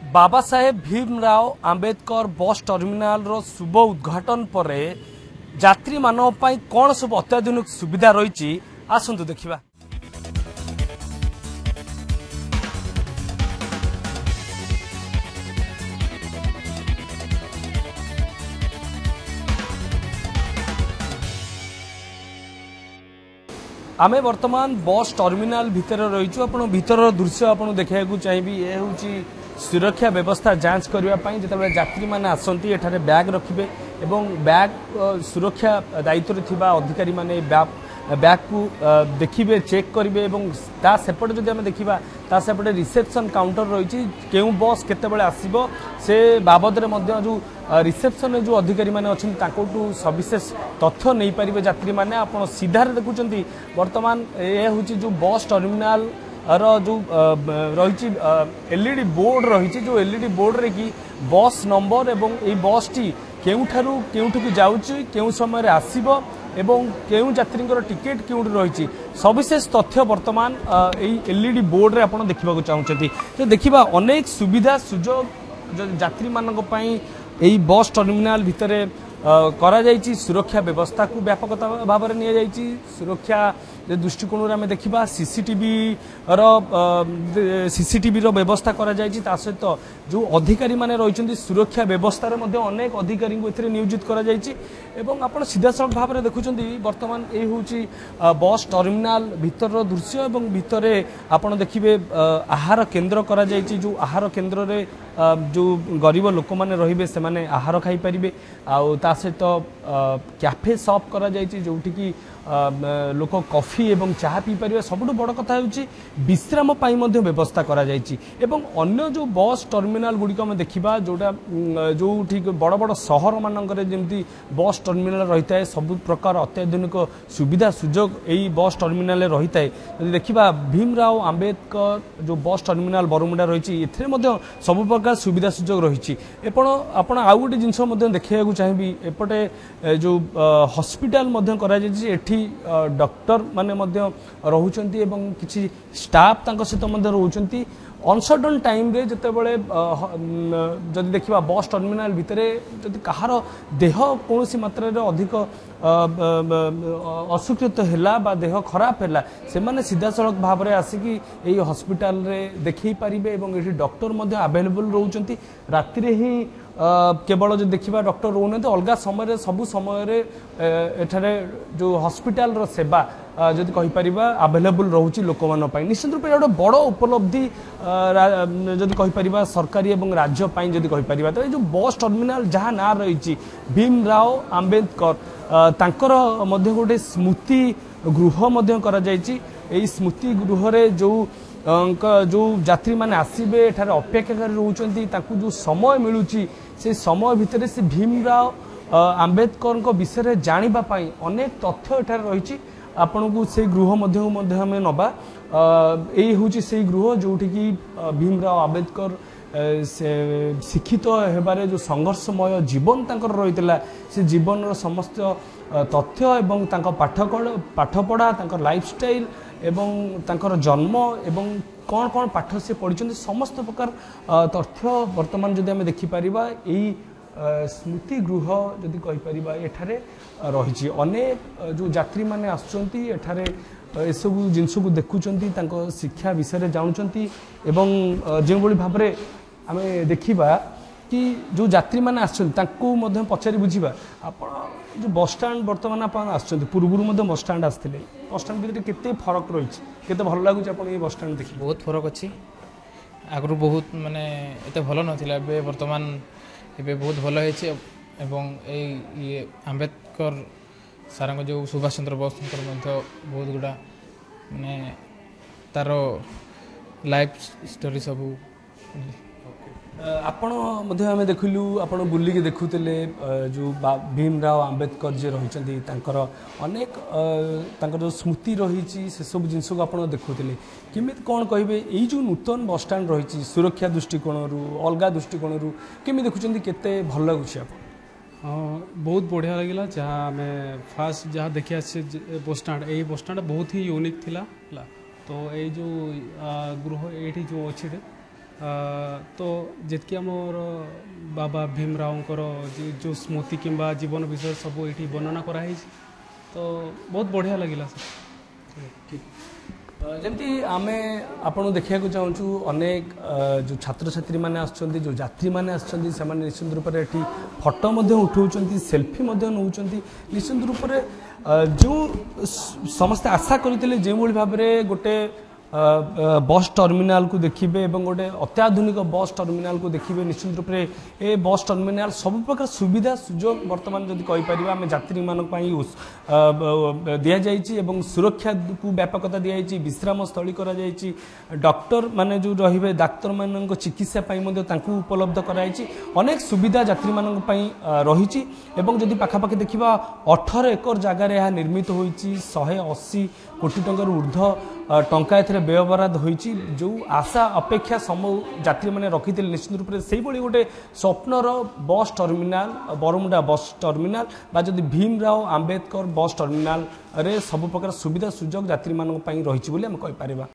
बाबा साहेब भीमराव आंबेडकर बस टर्मिनाल रो शुभ उद्घाटन पर यात्री मानव पई कौन सब अत्याधुनिक सुविधा रही आसंतु देखिबा। आमे वर्तमान बस टर्मिनाल भितर रहीचु आपण भितर दृश्य आपण देखिया चाहिए ये हूँ सुरक्षा व्यवस्था जांच करने जिते यात्री मैंने आसती एठारे बैग रखिए एवं बैग सुरक्षा दायित्व थिबा अधिकारी माने बैग को देखिए चेक करेंगे सेपटे जदि आम देखा सेपटे रिसेप्शन काउंटर रही केउ बस केतेबेले आसीबो से बाबद जो रिसेप्शन जो अधिकारी माने अच्छी सविशेष तथ्य नहीं पारे यात्री मैंने आप सीधार देखुं वर्तमान ये हूँ जो बस टर्मिनाल जो रही एलईडी बोर्ड रही जो एलईडी बोर्ड रे कि बस नंबर एवं ये बस टी केउठू जाउची केउ समय आसीबो एवं केउ यात्री टिकेट केउठी रही सविशेष तथ्य वर्तमान एलईडी बोर्ड रे आपण देखिबा चाहूछथि तो देखिबा अनेक सुविधा सुजोग यात्री मानक पई एई बस टर्मिनाल भितरे करा जायछि सुरक्षा व्यवस्था को व्यापकता भाव में नि जायछि सुरक्षा दृष्टिकोण आम देखा सीसीटीवी रो व्यवस्था करा जायछि ता सहित जो अधिकारी माने रही सुरक्षा व्यवस्था अनेक अधिकारी को नियोजित करा जायछि एवं आपण सीधा सड़क भाव में देखुं वर्तमान ये हूँ बस टर्मिनाल भितर दृश्य एवं भितर आपण देखिए आहार केन्द्र करा जायछि जो आहार केन्द्र रे जो गरीब लोक मैंने रहिबे से माने आहार खाई परिबे आउ ता सहित कैफे शॉप करा जायछि जोठी की लोक कॉफी एवं चाह पी पारे सबुठ बड़ कथा होची विश्राम पाई मध्य व्यवस्था करा जायछि एवं अन्य जो बस टर्मिनाल गुड़िक आम देखा जोटा जो ठीक बड़ बड़ सहर मानकर जमी बस टर्मिनाल रही है सब प्रकार अत्याधुनिक सुविधा सुजोग यही बस टर्मिनाल रही है यदि देखा भीमराव आंबेडकर जो बस टर्मिनाल बरमुंडा रही सब प्रकार सुविधा सुजोग रही आपण आउ गोटे जिनस देखा चाहिए एपटे जो हॉस्पिटल करा एठी डॉक्टर माने रोचंती एवं किसी स्टाफ तांको सहित रोचंती अनसर्टन टाइम रे जते बळे जदि देखिबा बस टर्मिनाल भितरे जदि कहार देह कोनोसी मात्रा रे अधिक असुकृत हैला बा देह खराब हैला से माने सीधा सड़क भाव में आसिकी एई हॉस्पिटल रे देखै पारिबे एवं एठी डॉक्टर मध्ये अवेलेबल रोचंती राति रे ही केवल जो देखा डॉक्टर रोने अलग समय सबु समय एठारे जो हॉस्पिटल रो सेवा जदि कहीपर अवेलेबल रोचे लोक मानी निश्चित रूप गोटे बड़ उपलब्धि जदि कहीपर सरकारी और राज्य जदि कहीपर तो जो बस टर्मिनाल जहाँ ना रही भीमराव आंबेडकर तांकर मध्य गोटे स्मृति गृह करा जायछि एई स्मृति गृह रे जो यात्री माने आसीबे एठारे अपेक्षा कर रोचंती ताकू जो समय मिलुची से समय भितर से भीमराव आंबेडकर को विषय जानिबा पाई अनेक तथ्य एठारे रही आपन को से गृह मध्य हमें नबा यही हूँ से गृह जोठी की भीमराव आंबेडकर शिक्षित हेबारे जो संघर्षमय जीवन तांकर रही से जीवन रो समस्त तथ्य एवं पाठपढ़ा तांकर लाइफस्टाइल एवं तांकर जन्म एवं कौन कौन पाठ से पढ़ी समस्त प्रकार तथ्य वर्तमान जदि आम देखिपर यही स्मृति गृह जदि कहीपर एठारे रही अनेक जो यात्री माने आसुचंती एठारे एसबू जिनस को देखुचंती तांको शिक्षा विषय जानुचंती एवं जो भाव में आम देखा कि जो यात्री मैंने आसुँच पचारि बुझा आप जो बस स्टाण बर्तमान आप पूर्व बस स्टाण आसते बस स्टाण भितर केते फरक रही केते भल लगुच आप बस स्टाण देखिए बहुत फरक अच्छी आगु बहुत माने एते भल नथिला बर्तमान एबे बहुत भल है ये आंबेडकर सारा जो सुभाष चंद्र बोस बहुत गुड़ा माने तार लाइफ स्टोरी सब आपण आम देखलु आपण बुलिकी देखुले जो भीमराव आंबेडकर जे रही अनेक जो स्मृति रही से सब जिनस को आप देखुले केमी कौन कहे यही जो नूतन बस स्टाण रही सुरक्षा दृष्टिकोण अलग दृष्टिकोण केमी देखुं केते भल लगुच बहुत बढ़िया लगे जहाँ आम फास्ट जहाँ देखिए बस स्टाण यही बस स्टाण बहुत ही यूनिक थिला तो ये जो गृह ये जो अच्छे तो जितकी आमर बाबा भीमरावकर जो स्मृति किंबा जीवन विषय सब ये वर्णना कराई तो बहुत बढ़िया लगिला सर। जमती आमे आपण देखा चाहूँ अनेक जो छात्र छात्री मैंने आसुँच जो यात्री मैंने आसुँच से निश्चित रूप से ये फटो उठाऊँ सेल्फी नौ निश्चित रूप से जो समस्ते आशा करते जो भाव में गोटे बस टर्मिनाल को देखिए और गोटे अत्याधुनिक बस टर्मिनाल को देखिए निश्चित रूप से ए बस टर्मिनाल सब प्रकार सुविधा सुजोग बर्तमान जब कहीपर आम यात्री मानक दि जाइए सुरक्षा को व्यापकता दी जाइए विश्राम स्थली करा जाइए डॉक्टर माने जो रहिबे डाक्तर मान चिकित्सा उपलब्ध कराई अनेक सुविधा यात्री मानक रही जदि पाखापाखि देखा 18 एकर जगार यह निर्मित होती 180 कोटी टंकार ऊर्ध्व टंका ए व्ययबराद होती जो आशा अपेक्षा समूह यात्री मैंने रखी निश्चित रूप से से गोटे स्वप्नर बस टर्मिनाल बरमुंडा बस टर्मिनाल बा जदि भीमराव आंबेडकर बस टर्मिनाल रे सब प्रकार सुविधा सुजोग यात्री मानक रही कहीपर।